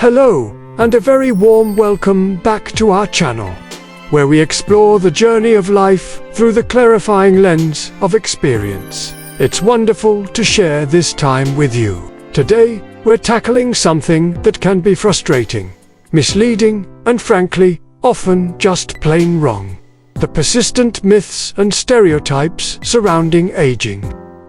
Hello, and a very warm welcome back to our channel, where we explore the journey of life through the clarifying lens of experience. It's wonderful to share this time with you. Today, we're tackling something that can be frustrating, misleading, and frankly, often just plain wrong. The persistent myths and stereotypes surrounding aging,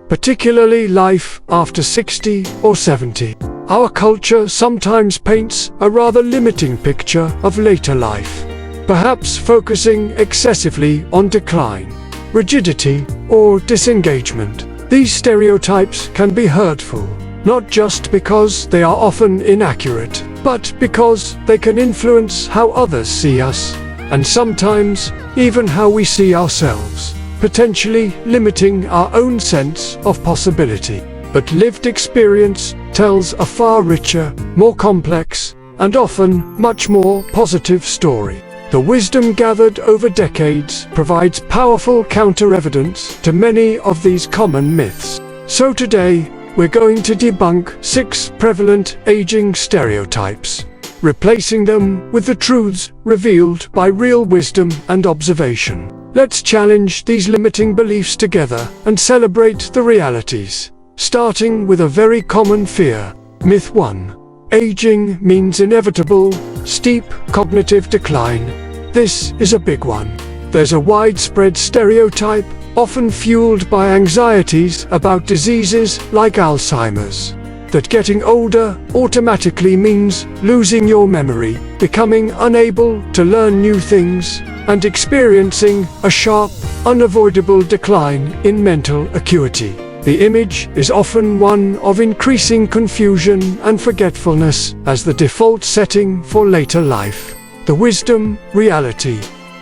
particularly life after 60 or 70. Our culture sometimes paints a rather limiting picture of later life, perhaps focusing excessively on decline, rigidity, or disengagement. These stereotypes can be hurtful, not just because they are often inaccurate, but because they can influence how others see us, and sometimes even how we see ourselves, potentially limiting our own sense of possibility. But lived experience tells a far richer, more complex, and often much more positive story. The wisdom gathered over decades provides powerful counter-evidence to many of these common myths. So today, we're going to debunk 6 prevalent aging stereotypes, replacing them with the truths revealed by real wisdom and observation. Let's challenge these limiting beliefs together and celebrate the realities. Starting with a very common fear. Myth 1. Aging means inevitable, steep cognitive decline. This is a big one. There's a widespread stereotype, often fueled by anxieties about diseases like Alzheimer's, that getting older automatically means losing your memory, becoming unable to learn new things, and experiencing a sharp, unavoidable decline in mental acuity. The image is often one of increasing confusion and forgetfulness as the default setting for later life. The wisdom, reality.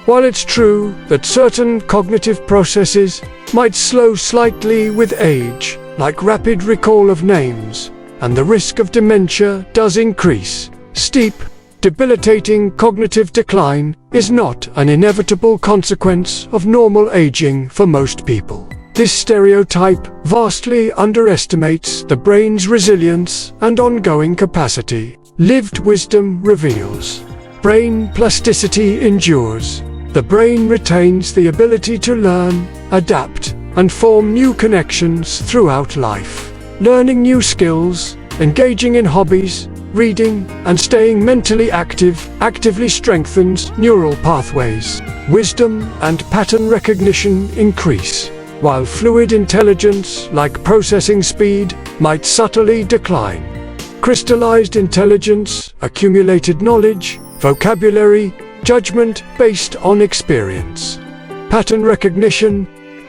While it's true that certain cognitive processes might slow slightly with age, like rapid recall of names, and the risk of dementia does increase, steep, debilitating cognitive decline is not an inevitable consequence of normal aging for most people. This stereotype vastly underestimates the brain's resilience and ongoing capacity. Lived wisdom reveals. Brain plasticity endures. The brain retains the ability to learn, adapt, and form new connections throughout life. Learning new skills, engaging in hobbies, reading, and staying mentally actively strengthens neural pathways. Wisdom and pattern recognition increase, while fluid intelligence, like processing speed, might subtly decline. Crystallized intelligence, accumulated knowledge, vocabulary, judgment based on experience. Pattern recognition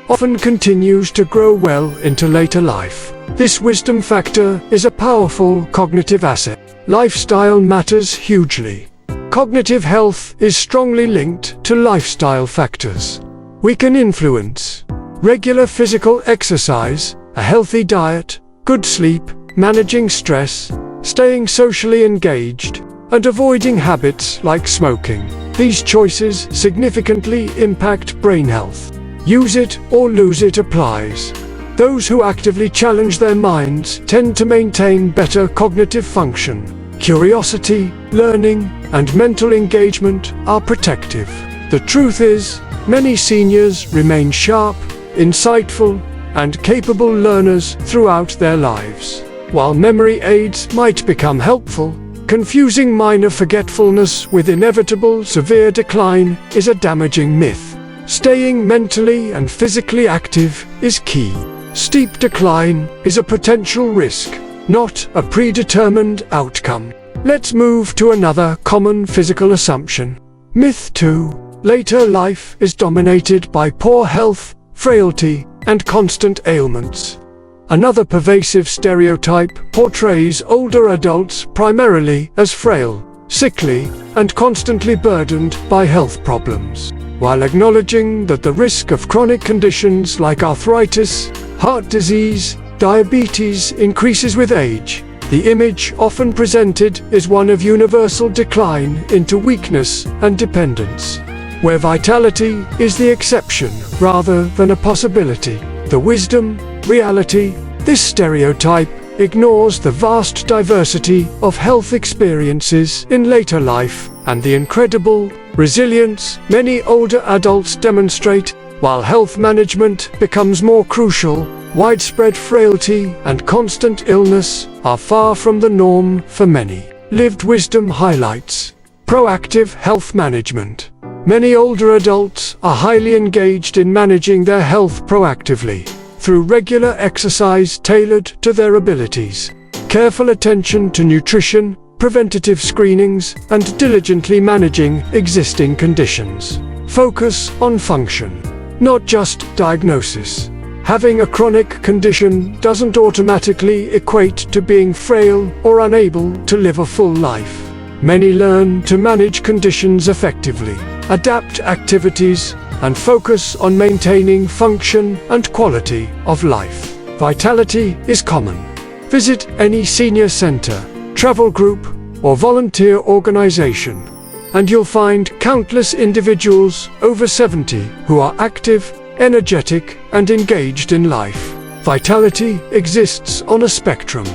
often continues to grow well into later life. This wisdom factor is a powerful cognitive asset. Lifestyle matters hugely. Cognitive health is strongly linked to lifestyle factors we can influence. Regular physical exercise, a healthy diet, good sleep, managing stress, staying socially engaged, and avoiding habits like smoking. These choices significantly impact brain health. Use it or lose it applies. Those who actively challenge their minds tend to maintain better cognitive function. Curiosity, learning, and mental engagement are protective. The truth is, many seniors remain sharp, insightful, and capable learners throughout their lives. While memory aids might become helpful, confusing minor forgetfulness with inevitable severe decline is a damaging myth. Staying mentally and physically active is key. Steep decline is a potential risk, not a predetermined outcome. Let's move to another common physical assumption. Myth 2. Later life is dominated by poor health, frailty, and constant ailments. Another pervasive stereotype portrays older adults primarily as frail, sickly, and constantly burdened by health problems. While acknowledging that the risk of chronic conditions like arthritis, heart disease, diabetes increases with age, the image often presented is one of universal decline into weakness and dependence, where vitality is the exception rather than a possibility. The wisdom, reality, this stereotype ignores the vast diversity of health experiences in later life and the incredible resilience many older adults demonstrate. While health management becomes more crucial, widespread frailty and constant illness are far from the norm for many. Lived wisdom highlights proactive health management. Many older adults are highly engaged in managing their health proactively, through regular exercise tailored to their abilities, careful attention to nutrition, preventative screenings, and diligently managing existing conditions. Focus on function, not just diagnosis. Having a chronic condition doesn't automatically equate to being frail or unable to live a full life. Many learn to manage conditions effectively, adapt activities, and focus on maintaining function and quality of life. Vitality is common. Visit any senior center, travel group, or volunteer organization, and you'll find countless individuals over 70 who are active, energetic, and engaged in life. Vitality exists on a spectrum,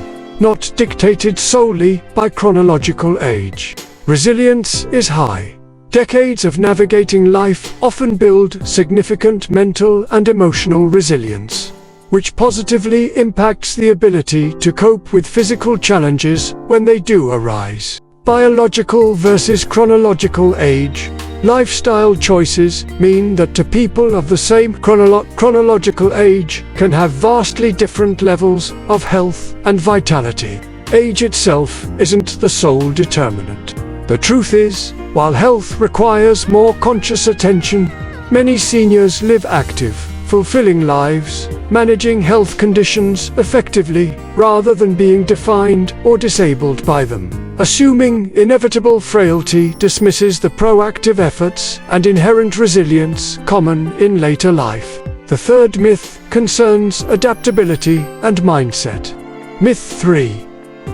not dictated solely by chronological age. Resilience is high. Decades of navigating life often build significant mental and emotional resilience, which positively impacts the ability to cope with physical challenges when they do arise. Biological versus chronological age. Lifestyle choices mean that two people of the same chronological age can have vastly different levels of health and vitality. Age itself isn't the sole determinant. The truth is, while health requires more conscious attention, many seniors live active, fulfilling lives, managing health conditions effectively, rather than being defined or disabled by them. Assuming inevitable frailty dismisses the proactive efforts and inherent resilience common in later life. The third myth concerns adaptability and mindset. Myth 3.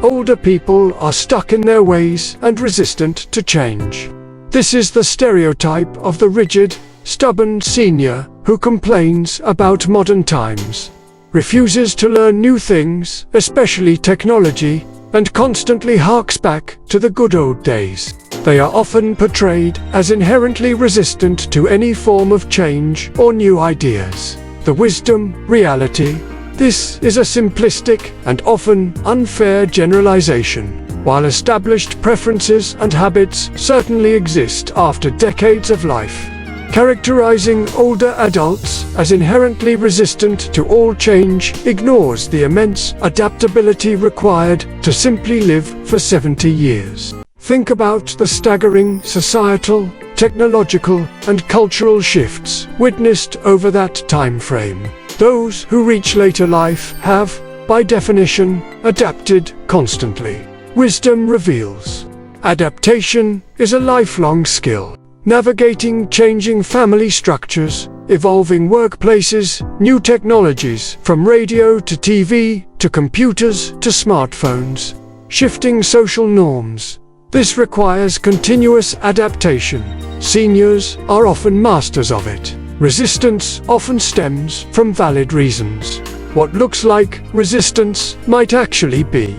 Older people are stuck in their ways and resistant to change. This is the stereotype of the rigid, stubborn senior who complains about modern times, refuses to learn new things, especially technology, and constantly harks back to the good old days. They are often portrayed as inherently resistant to any form of change or new ideas. The wisdom, reality. This is a simplistic and often unfair generalization. While established preferences and habits certainly exist after decades of life, characterizing older adults as inherently resistant to all change ignores the immense adaptability required to simply live for 70 years. Think about the staggering societal, technological, and cultural shifts witnessed over that time frame. Those who reach later life have, by definition, adapted constantly. Wisdom reveals. Adaptation is a lifelong skill. Navigating changing family structures, evolving workplaces, new technologies, from radio to TV, to computers to smartphones, shifting social norms. This requires continuous adaptation. Seniors are often masters of it. Resistance often stems from valid reasons. What looks like resistance might actually be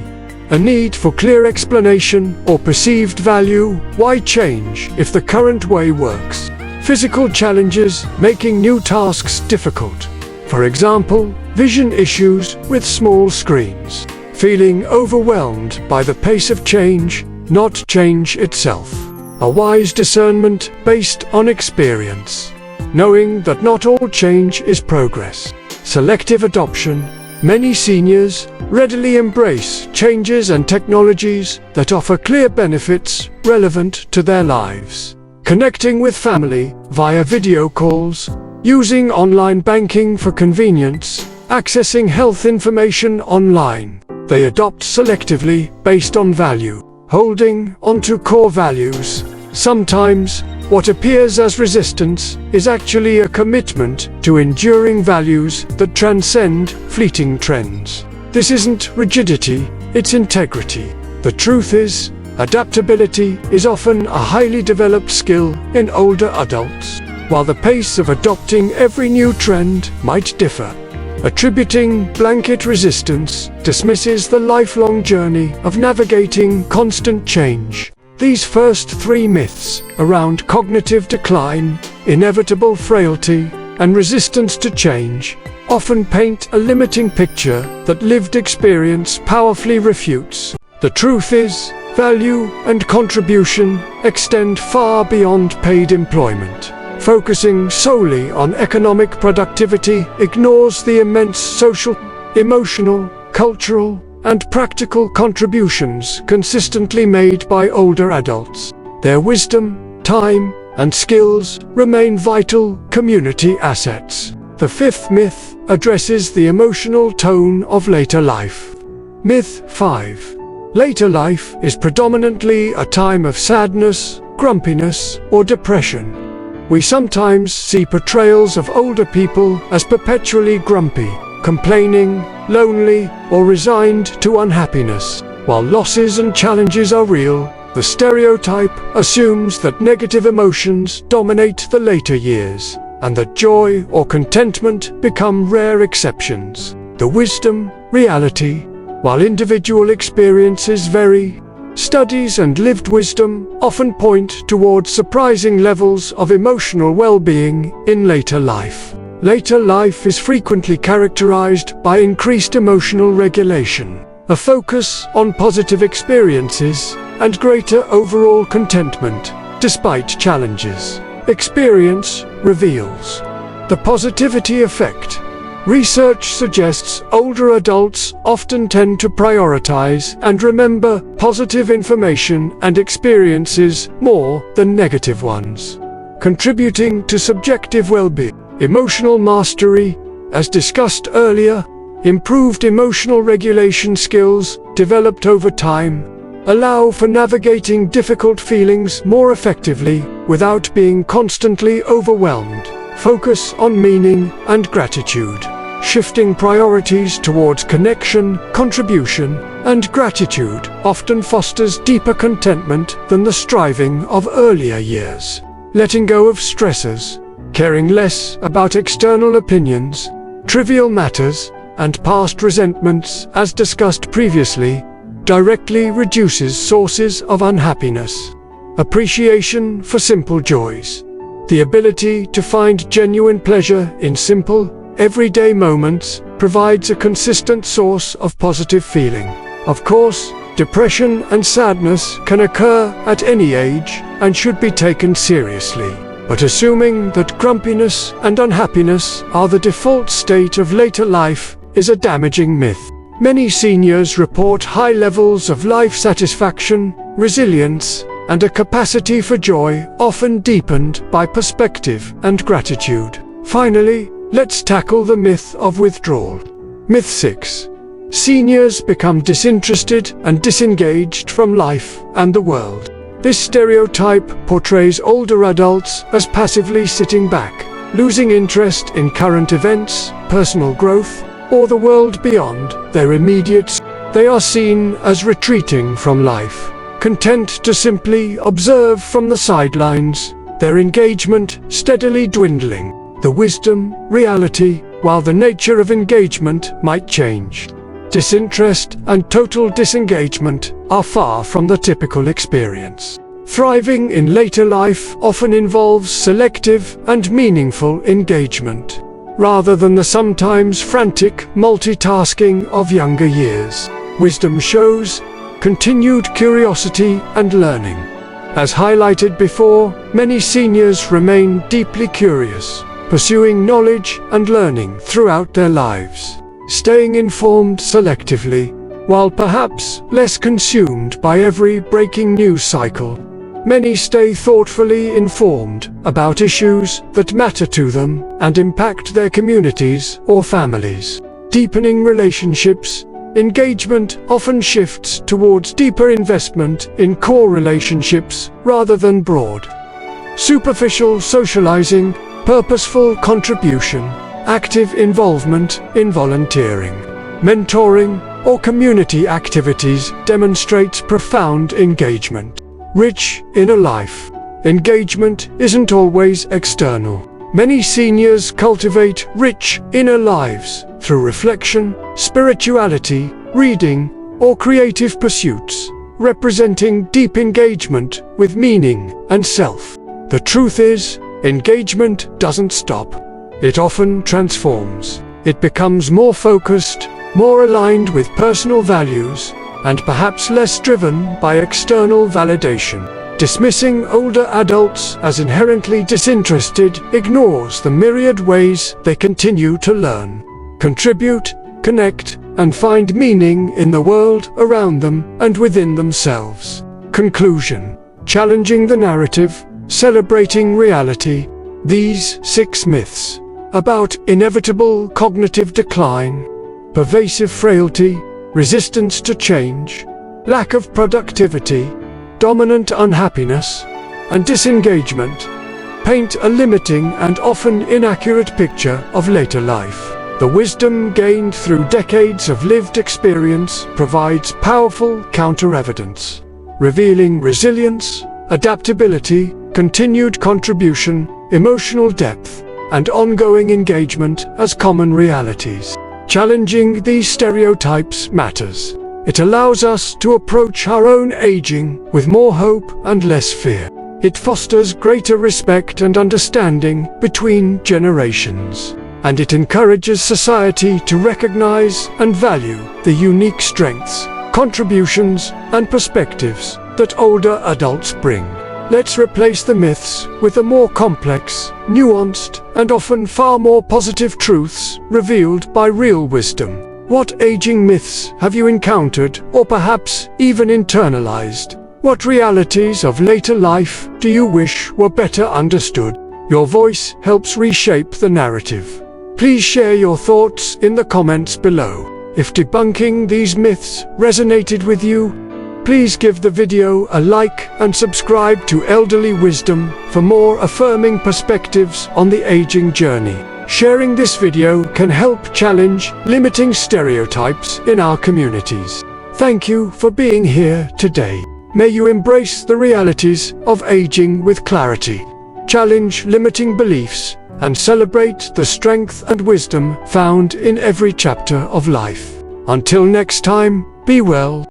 a need for clear explanation or perceived value. Why change if the current way works? Physical challenges making new tasks difficult. For example, vision issues with small screens. Feeling overwhelmed by the pace of change, not change itself. A wise discernment based on experience. Knowing that not all change is progress. Selective adoption. Many seniors readily embrace changes and technologies that offer clear benefits relevant to their lives. Connecting with family via video calls, using online banking for convenience, accessing health information online. They adopt selectively based on value, holding onto core values. Sometimes, what appears as resistance is actually a commitment to enduring values that transcend fleeting trends. This isn't rigidity, it's integrity. The truth is, adaptability is often a highly developed skill in older adults. While the pace of adopting every new trend might differ, attributing blanket resistance, dismisses the lifelong journey of navigating constant change. These first three myths around cognitive decline, inevitable frailty, and resistance to change often paint a limiting picture that lived experience powerfully refutes. The truth is, value and contribution extend far beyond paid employment. Focusing solely on economic productivity ignores the immense social, emotional, cultural, and practical contributions consistently made by older adults. Their wisdom, time, and skills remain vital community assets. The fifth myth addresses the emotional tone of later life. Myth 5. Later life is predominantly a time of sadness, grumpiness, or depression. We sometimes see portrayals of older people as perpetually grumpy, complaining, lonely, or resigned to unhappiness. While losses and challenges are real, the stereotype assumes that negative emotions dominate the later years, and that joy or contentment become rare exceptions. The wisdom, reality, while individual experiences vary, studies and lived wisdom often point towards surprising levels of emotional well-being in later life. Later life is frequently characterized by increased emotional regulation, a focus on positive experiences, and greater overall contentment, despite challenges. Experience reveals the positivity effect. Research suggests older adults often tend to prioritize and remember positive information and experiences more than negative ones, contributing to subjective well-being. Emotional mastery, as discussed earlier, improved emotional regulation skills developed over time allow for navigating difficult feelings more effectively without being constantly overwhelmed. Focus on meaning and gratitude. Shifting priorities towards connection, contribution, and gratitude often fosters deeper contentment than the striving of earlier years. Letting go of stressors, caring less about external opinions, trivial matters, and past resentments, as discussed previously, directly reduces sources of unhappiness. Appreciation for simple joys. The ability to find genuine pleasure in simple, everyday moments provides a consistent source of positive feeling. Of course, depression and sadness can occur at any age and should be taken seriously. But assuming that grumpiness and unhappiness are the default state of later life is a damaging myth. Many seniors report high levels of life satisfaction, resilience, and a capacity for joy, often deepened by perspective and gratitude. Finally, let's tackle the myth of withdrawal. Myth 6. Seniors become disinterested and disengaged from life and the world. This stereotype portrays older adults as passively sitting back, losing interest in current events, personal growth, or the world beyond their immediate. They are seen as retreating from life, content to simply observe from the sidelines, their engagement steadily dwindling. The wisdom, reality, while the nature of engagement might change, disinterest and total disengagement are far from the typical experience. Thriving in later life often involves selective and meaningful engagement, rather than the sometimes frantic multitasking of younger years. Wisdom shows continued curiosity and learning. As highlighted before, many seniors remain deeply curious, pursuing knowledge and learning throughout their lives, staying informed selectively, while perhaps less consumed by every breaking news cycle. Many stay thoughtfully informed about issues that matter to them and impact their communities or families. Deepening relationships, engagement often shifts towards deeper investment in core relationships rather than broad, superficial socializing, purposeful contribution, active involvement in volunteering, mentoring, or community activities demonstrates profound engagement. Rich inner life. Engagement isn't always external. Many seniors cultivate rich inner lives through reflection, spirituality, reading, or creative pursuits, representing deep engagement with meaning and self. The truth is, engagement doesn't stop. It often transforms. It becomes more focused, more aligned with personal values, and perhaps less driven by external validation. Dismissing older adults as inherently disinterested ignores the myriad ways they continue to learn, contribute, connect, and find meaning in the world around them and within themselves. Conclusion: challenging the narrative, celebrating reality. These 6 myths about inevitable cognitive decline, pervasive frailty, resistance to change, lack of productivity, dominant unhappiness, and disengagement paint a limiting and often inaccurate picture of later life. The wisdom gained through decades of lived experience provides powerful counter-evidence, revealing resilience, adaptability, continued contribution, emotional depth, and ongoing engagement as common realities. Challenging these stereotypes matters. It allows us to approach our own aging with more hope and less fear. It fosters greater respect and understanding between generations, and it encourages society to recognize and value the unique strengths, contributions, and perspectives that older adults bring. Let's replace the myths with the more complex, nuanced, and often far more positive truths revealed by real wisdom. What aging myths have you encountered, or perhaps even internalized? What realities of later life do you wish were better understood? Your voice helps reshape the narrative. Please share your thoughts in the comments below. If debunking these myths resonated with you, please give the video a like and subscribe to Elderly Wisdom for more affirming perspectives on the aging journey. Sharing this video can help challenge limiting stereotypes in our communities. Thank you for being here today. May you embrace the realities of aging with clarity, challenge limiting beliefs, and celebrate the strength and wisdom found in every chapter of life. Until next time, be well.